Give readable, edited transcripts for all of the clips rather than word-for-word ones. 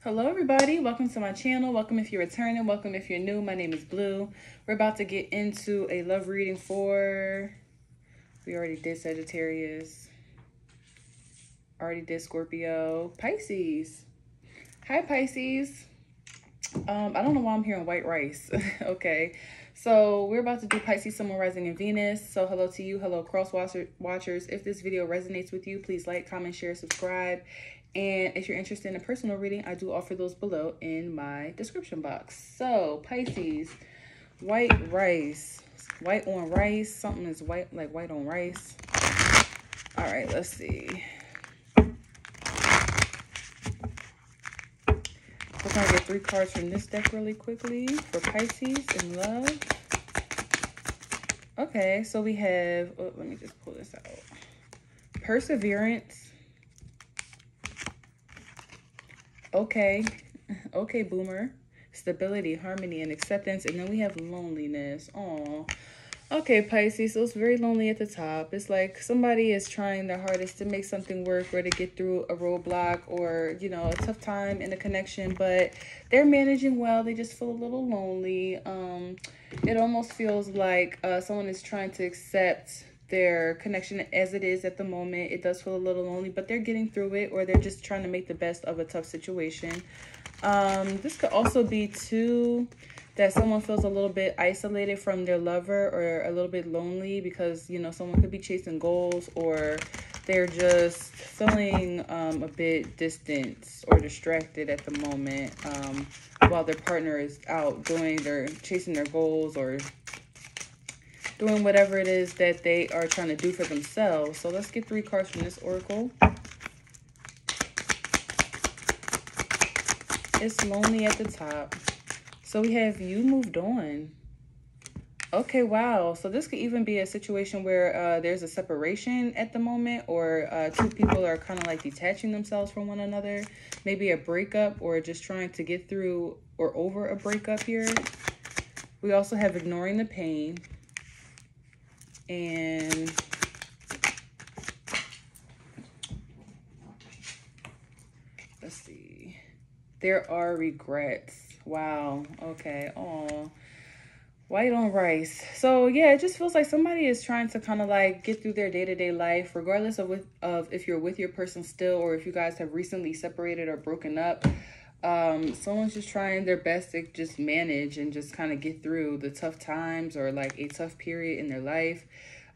Hello everybody, welcome to my channel. Welcome if you're returning, welcome if you're new. My name is Blue. We're about to get into a love reading for, we already did Sagittarius, already did Scorpio, Pisces. Hi Pisces. I don't know why I'm hearing white rice. Okay, so we're about to do Pisces, Sun, Moon, Rising, and Venus. So hello to you, hello cross watchers. If this video resonates with you, please like, comment, share, subscribe. And if you're interested in a personal reading, I do offer those below in my description box. So Pisces, white rice, white on rice. Something is white, like white on rice. All right, let's see. We're gonna get 3 cards from this deck really quickly for Pisces in love. Okay, so we have, oh, let me just pull this out. Perseverance. Okay, boomer. Stability, harmony, and acceptance. And then we have loneliness. Oh, okay, Pisces. So it's very lonely at the top. It's like somebody is trying their hardest to make something work or to get through a roadblock or, you know, a tough time in a connection, but they're managing well. They just feel a little lonely. It almost feels like someone is trying to accept their connection as it is at the moment. It does feel a little lonely, but they're getting through it, or they're just trying to make the best of a tough situation. This could also be too that someone feels a little bit isolated from their lover or a little bit lonely because, you know, someone could be chasing goals, or they're just feeling a bit distant or distracted at the moment while their partner is out chasing their goals or doing whatever it is that they are trying to do for themselves. So let's get 3 cards from this oracle. It's lonely at the top. So we have you moved on. Okay, wow. So this could even be a situation where there's a separation at the moment, or 2 people are kind of like detaching themselves from one another. Maybe a breakup, or just trying to get through or over a breakup here. We also have ignoring the pain. And let's see. There are regrets. Wow. Okay. Oh, white on rice. So yeah, it just feels like somebody is trying to kind of like get through their day-to-day life, regardless of if you're with your person still, or if you guys have recently separated or broken up. Someone's just trying their best to just manage and just kind of get through the tough times, or like a tough period in their life.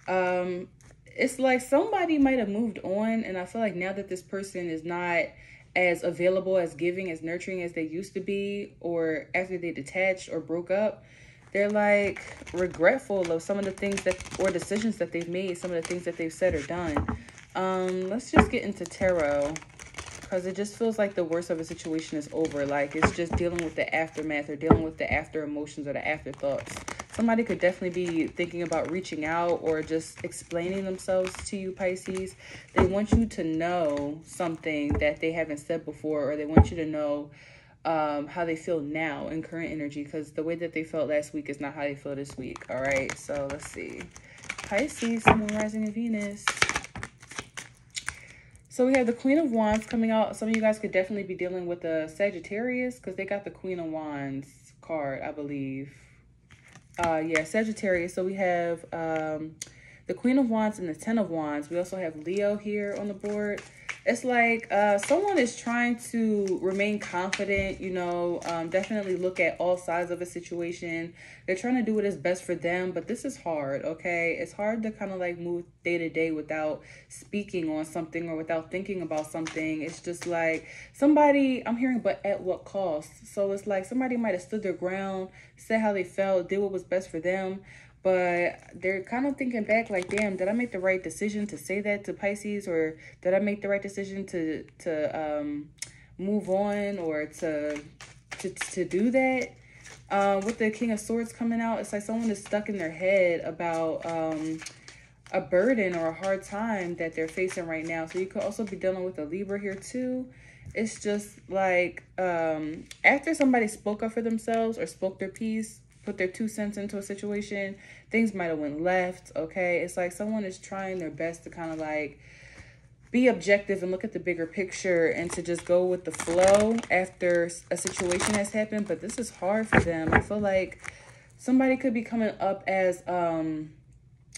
It's like somebody might have moved on, and I feel like now that this person is not as available, as giving, as nurturing as they used to be, or after they detached or broke up, they're like regretful of some of the things or decisions that they've made, some of the things that they've said or done. Let's just get into tarot, because it just feels like the worst of a situation is over. Like it's just dealing with the aftermath, or dealing with the after emotions or the afterthoughts. Somebody could definitely be thinking about reaching out or just explaining themselves to you, Pisces. They want you to know something that they haven't said before, or they want you to know how they feel now in current energy, because the way that they felt last week is not how they feel this week. All right, so let's see. Pisces, Sun, Moon, Rising, and Venus. So we have the Queen of Wands coming out. Some of you guys could definitely be dealing with a Sagittarius, because they got the Queen of Wands card, I believe. Yeah, Sagittarius. So we have the Queen of Wands and the 10 of Wands. We also have Leo here on the board. It's like someone is trying to remain confident, you know, definitely look at all sides of a situation. They're trying to do what is best for them, but this is hard, okay? It's hard to kind of like move day to day without speaking on something or without thinking about something. It's just like somebody, I'm hearing, but at what cost? So it's like somebody might have stood their ground, said how they felt, did what was best for them, but they're kind of thinking back like, damn, did I make the right decision to say that to Pisces? Or did I make the right decision to move on, or to do that? With the King of Swords coming out, it's like someone is stuck in their head about a burden or a hard time that they're facing right now. So you could also be dealing with a Libra here too. It's just like after somebody spoke up for themselves or spoke their piece, put their 2 cents into a situation, things might have went left, okay? It's like someone is trying their best to kind of like be objective and look at the bigger picture and to just go with the flow after a situation has happened. But this is hard for them. I feel like somebody could be coming up as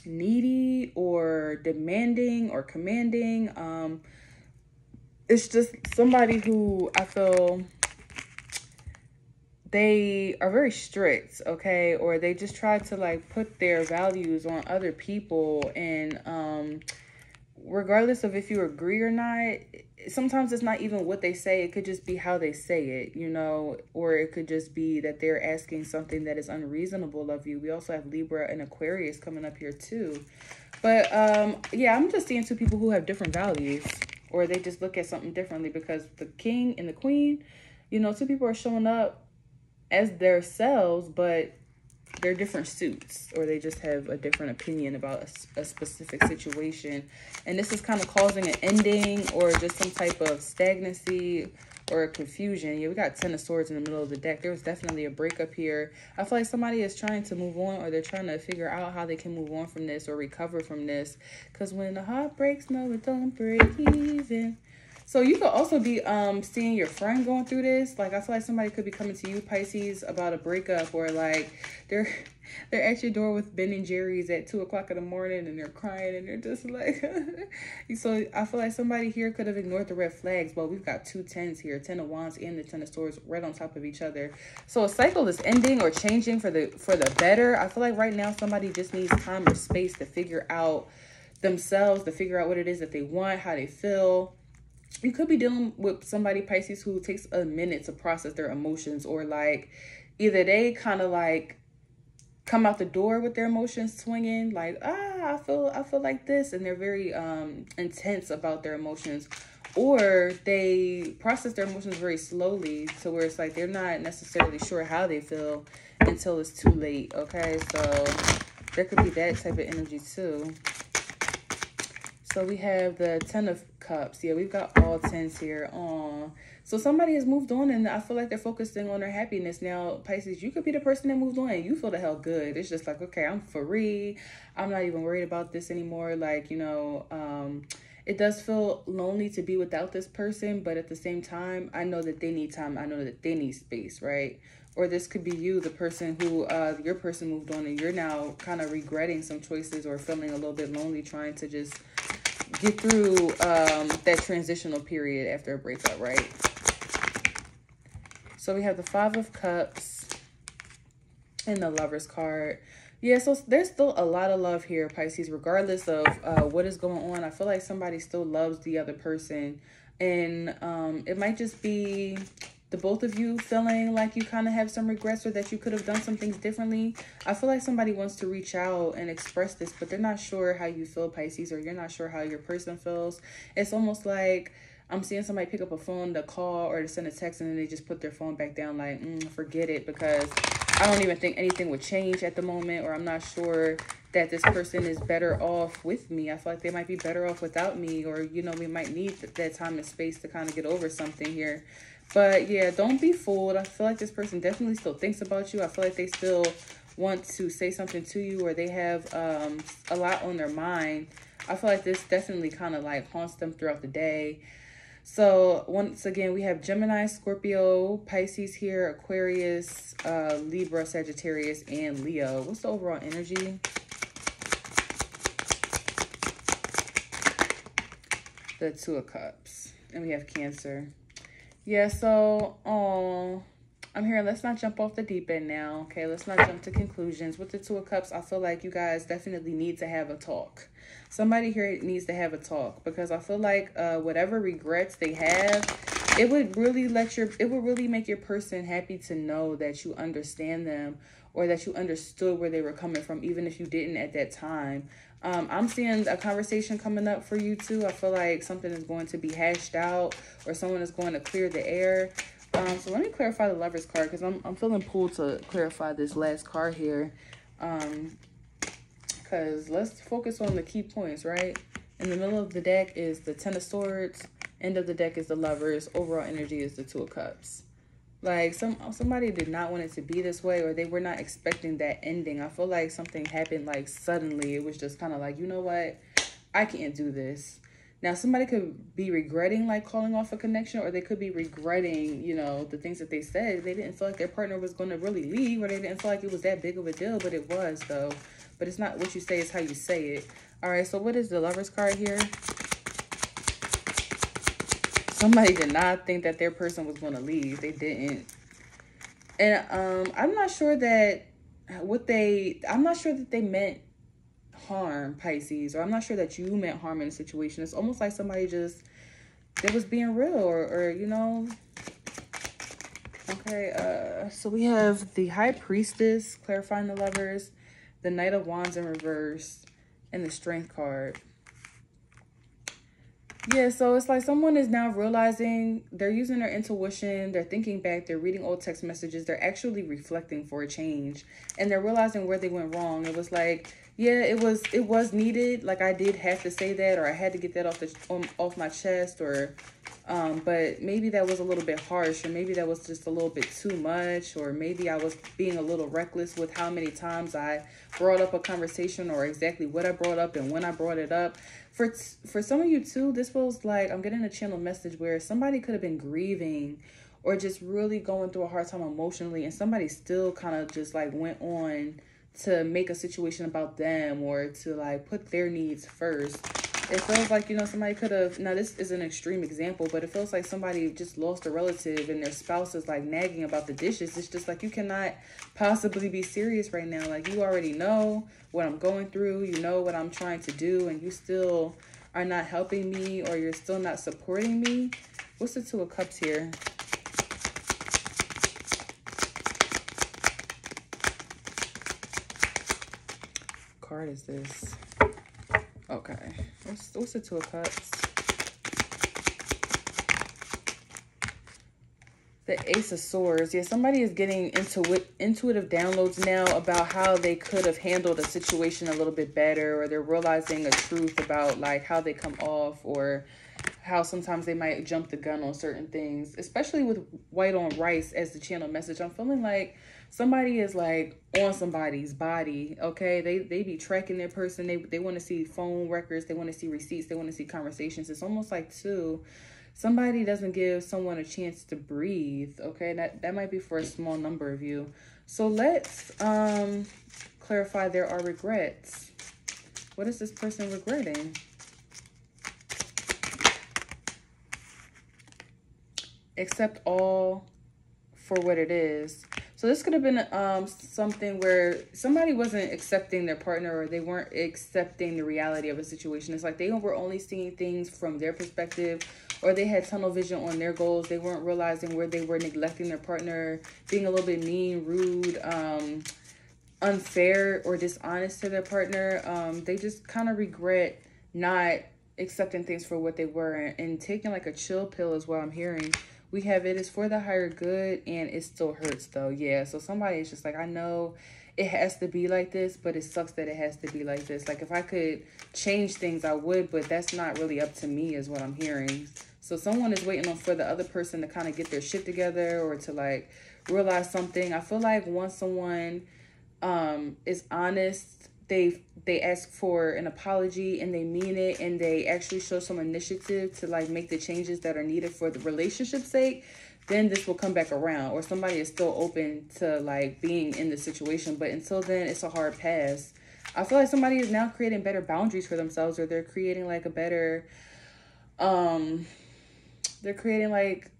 needy or demanding or commanding. It's just somebody who I feel they are very strict, okay? Or they just try to like put their values on other people, and regardless of if you agree or not, sometimes it's not even what they say. It could just be how they say it, you know, or it could just be that they're asking something that is unreasonable of you. We also have Libra and Aquarius coming up here too. But yeah, I'm just seeing two people who have different values, or they just look at something differently, because the king and the queen, you know, two people are showing up as themselves, but they're different suits, or they just have a different opinion about a specific situation. And this is kind of causing an ending or just some type of stagnancy or a confusion. Yeah, we got 10 of Swords in the middle of the deck. There was definitely a breakup here. I feel like somebody is trying to move on, or they're trying to figure out how they can move on from this or recover from this. Because when the heart breaks, no, it don't break even. So you could also be seeing your friend going through this. Like, I feel like somebody could be coming to you, Pisces, about a breakup, or like they're at your door with Ben and Jerry's at 2 o'clock in the morning, and they're crying, and they're just like so I feel like somebody here could have ignored the red flags. But we've got 2 10s here, 10 of Wands and the 10 of Swords right on top of each other. So a cycle is ending or changing for the better. I feel like right now somebody just needs time or space to figure out themselves, to figure out what it is that they want, how they feel. You could be dealing with somebody, Pisces, who takes a minute to process their emotions, or like either they kind of like come out the door with their emotions swinging, like, I feel like this, and they're very intense about their emotions, or they process their emotions very slowly to where it's like they're not necessarily sure how they feel until it's too late. Okay, so there could be that type of energy too. So we have the 10 of Cups. Yeah, we've got all 10s here. Aww. So somebody has moved on, and I feel like they're focusing on their happiness. Now, Pisces, you could be the person that moved on and you feel the hell good. It's just like, okay, I'm free. I'm not even worried about this anymore. Like, you know, it does feel lonely to be without this person, but at the same time, I know that they need time. I know that they need space, right? Or this could be you, the person who, your person moved on, and you're now kind of regretting some choices or feeling a little bit lonely, trying to just get through that transitional period after a breakup, right? So we have the 5 of Cups and the Lovers card. Yeah, so there's still a lot of love here, Pisces, regardless of what is going on. I feel like somebody still loves the other person, and it might just be the both of you feeling like you kind of have some regrets, or that you could have done some things differently. I feel like somebody wants to reach out and express this, but they're not sure how you feel, Pisces, or you're not sure how your person feels. It's almost like I'm seeing somebody pick up a phone to call or to send a text, and then they just put their phone back down like, forget it, because I don't even think anything would change at the moment, or I'm not sure that this person is better off with me. I feel like they might be better off without me, or, you know, we might need that time and space to kind of get over something here. But yeah, don't be fooled. I feel like this person definitely still thinks about you. I feel like they still want to say something to you, or they have a lot on their mind. I feel like this definitely kind of like haunts them throughout the day. So once again, we have Gemini, Scorpio, Pisces here, Aquarius, Libra, Sagittarius, and Leo. What's the overall energy? The 2 of Cups. And we have Cancer. Yeah, so I'm here. Let's not jump off the deep end now. Okay, let's not jump to conclusions. With the 2 of Cups, I feel like you guys definitely need to have a talk. Somebody here needs to have a talk, because I feel like whatever regrets they have, it would really make your person happy to know that you understand them, or that you understood where they were coming from, even if you didn't at that time. I'm seeing a conversation coming up for you too. I feel like something is going to be hashed out, or someone is going to clear the air. So let me clarify the Lovers card, because I'm feeling pulled to clarify this last card here. Because let's focus on the key points, right? In the middle of the deck is the 10 of Swords. End of the deck is the Lovers. Overall energy is the 2 of Cups. Like somebody did not want it to be this way, or they were not expecting that ending. I feel like something happened like suddenly. It was just kind of like, you know what? I can't do this. Now, somebody could be regretting like calling off a connection, or they could be regretting, you know, the things that they said. They didn't feel like their partner was going to really leave, or they didn't feel like it was that big of a deal, but it was though. But it's not what you say, it's how you say it. All right, so what is the Lover's card here? Somebody did not think that their person was going to leave. They didn't. And I'm not sure that I'm not sure that they meant harm, Pisces, or I'm not sure that you meant harm in the situation. It's almost like somebody just, that was being real, or you know. Okay, so we have the High Priestess, clarifying the Lovers, the Knight of Wands in reverse, and the Strength card. Yeah, so it's like someone is now realizing, they're using their intuition, they're thinking back, they're reading old text messages, they're actually reflecting for a change, and they're realizing where they went wrong. It was like, yeah, it was needed. Like, I did have to say that, or I had to get that off my chest, or but maybe that was a little bit harsh, or maybe that was just a little bit too much, or maybe I was being a little reckless with how many times I brought up a conversation, or exactly what I brought up and when I brought it up. For some of you too, this feels like I'm getting a channel message where somebody could have been grieving or just really going through a hard time emotionally, and somebody still kind of just like went on to make a situation about them, or to like put their needs first. It feels like, you know, somebody could have, now this is an extreme example, but it feels like somebody just lost a relative and their spouse is like nagging about the dishes. It's just like, you cannot possibly be serious right now. Like, you already know what I'm going through, you know what I'm trying to do, and you still are not helping me, or you're still not supporting me. What's the Two of Cups here? What card is this? Okay, what's the Two of Cups? The Ace of Swords. Yeah, somebody is getting intuitive downloads now about how they could have handled a situation a little bit better, or they're realizing a truth about like how they come off, or how sometimes they might jump the gun on certain things, especially with white on rice as the channel message. I'm feeling like somebody is like on somebody's body, okay? They be tracking their person. They want to see phone records. They want to see receipts. They want to see conversations. It's almost like too, somebody doesn't give someone a chance to breathe, okay? That might be for a small number of you. So let's clarify, there are regrets. What is this person regretting? Accept all for what it is. So this could have been something where somebody wasn't accepting their partner, or they weren't accepting the reality of a situation. It's like they were only seeing things from their perspective, or they had tunnel vision on their goals. They weren't realizing where they were neglecting their partner, being a little bit mean, rude, unfair, or dishonest to their partner. They just kind of regret not accepting things for what they were, and taking like a chill pill is what I'm hearing. We have it is for the higher good, and it still hurts though. Yeah, so somebody is just like, I know it has to be like this, but it sucks that it has to be like this. Like, if I could change things, I would, but that's not really up to me is what I'm hearing. So someone is waiting on for the other person to kind of get their shit together, or to like realize something. I feel like once someone is honest, they ask for an apology and they mean it, and they actually show some initiative to like make the changes that are needed for the relationship's sake, then this will come back around, or somebody is still open to like being in the situation. But until then, it's a hard pass. I feel like somebody is now creating better boundaries for themselves, or they're creating like a better they're creating like,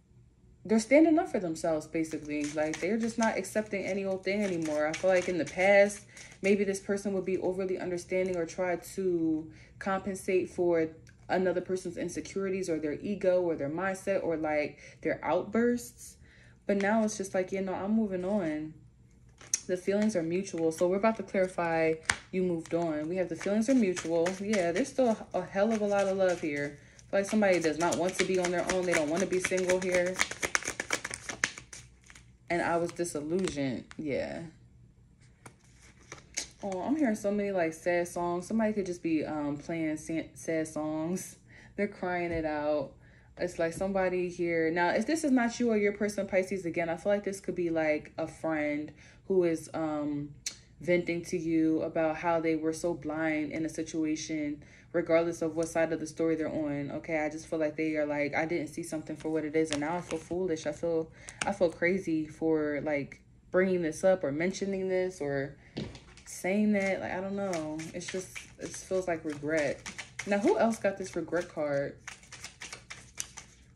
they're standing up for themselves, basically. Like, they're just not accepting any old thing anymore. I feel like in the past, maybe this person would be overly understanding, or try to compensate for another person's insecurities, or their ego, or their mindset, or like their outbursts. But now it's just like, you know, I'm moving on. The feelings are mutual. So we're about to clarify, you moved on. We have the feelings are mutual. Yeah, there's still a hell of a lot of love here. I feel like somebody does not want to be on their own. They don't want to be single here. And I was disillusioned. Yeah. Oh, I'm hearing so many like sad songs. Somebody could just be playing sad songs. They're crying it out. It's like somebody here. Now, if this is not you or your person, Pisces, again, I feel like this could be like a friend who is venting to you about how they were so blind in a situation regardless of what side of the story they're on. Okay, I just feel like they are like, I didn't see something for what it is, and now I feel foolish. I feel crazy for like bringing this up or mentioning this or saying that. Like, I don't know. It's just, it feels like regret. Now, who else got this regret card?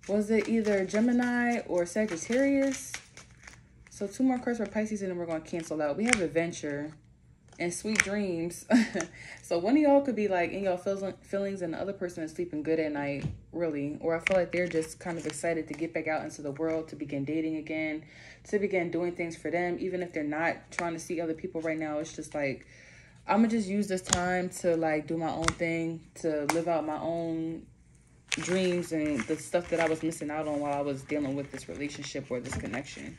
Was it either Gemini or Sagittarius? So 2 more cards for Pisces, and then we're going to cancel out. We have adventure and sweet dreams. So one of y'all could be like in y'all feelings, and the other person is sleeping good at night, really. Or I feel like they're just kind of excited to get back out into the world, to begin dating again, to begin doing things for them, even if they're not trying to see other people right now. It's just like, I'm gonna just use this time to like do my own thing, to live out my own dreams and the stuff that I was missing out on while I was dealing with this relationship or this connection.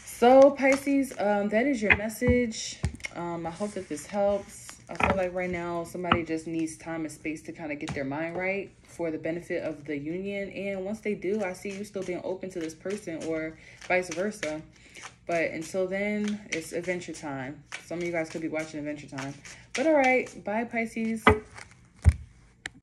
So Pisces, that is your message. I hope that this helps. I feel like right now somebody just needs time and space to kind of get their mind right for the benefit of the union. And once they do, I see you still being open to this person, or vice versa. But until then, it's adventure time. Some of you guys could be watching Adventure Time. But all right, bye Pisces.